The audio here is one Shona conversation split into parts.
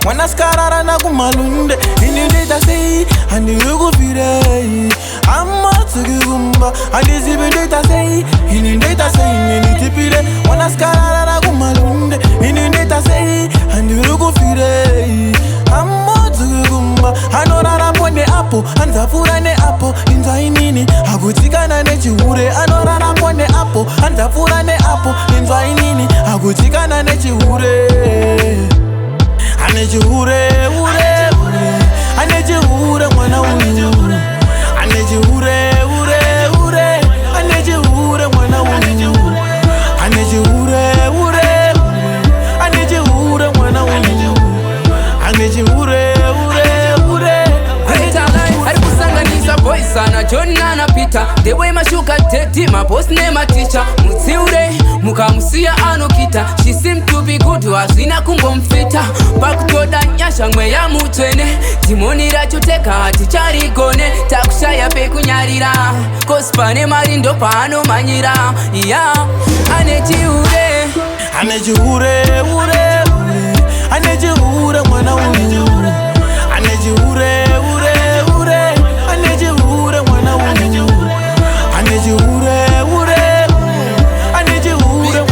Wana skarara na kumalunde inindeta sei andirugu firei amma tsugumba andizibindeta sei inindeta sei nitipire wana skarara na kumalunde inindeta sei andirugu firei amma tsugumba anorara pone apo anzafura ne apo inzainini agutikana ne chihure anorara pone apo anzafura ne apo inzainini agutikana ne chihure I need you, ure, I need you, mwana uyu. I need you, ure, I need you, mwana uyu. I need you, ure, I need you, mwana uyu. I need you, ure. Alikusanganyisa boy sana John na Peter. The way mashuka teti my boss name a teacher. Mutsiure mukamusia anokita. She seem to be good wazina kungomfita. Pakutoda nyasha ngwe ya mutwene. Timoni rachoteka hati charigone. Takushaya pe kunyarira. Kospane marindo pano manyira. Yeah, I need you, I need you, I need you, mwana uyu. I need you, I need you, mwana uyu. I need you, I need you, mwana uyu.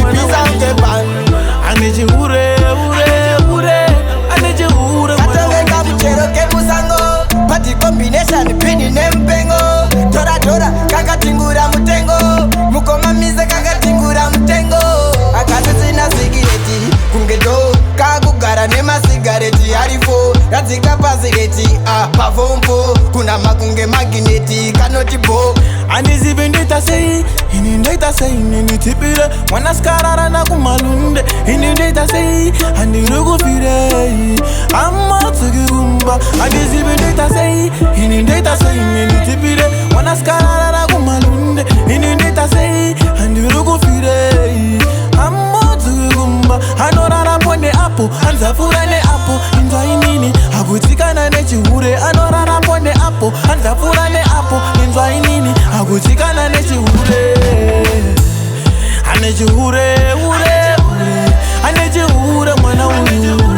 I need you, I need you, mwana uyu. Ataweka mchero ke musango. Party combination pini nempengo. Tora kakatingura mutengo. Mukoma mize kakatingura mutengo. Akasisi na sigireti kungedo kakugara nema sigareti harifo radzika pasireti pavompo kuna makunge magineti kanoti bo andizibindita sei inindeta sei ninitipire wana skarara na kumalunde inindeta sei andirugu firei amma tsugumba andizibindita sei inindeta sei ninitipire wana skarara na kumalunde inindeta sei andirugu firei amma tsugumba anorara pone apo anzafura ne apo inzainini agutikana ne chihure anorara pone apo anzafura ne apo inzainini agutikana ne chihure ane chihure I need you, mwana uyu.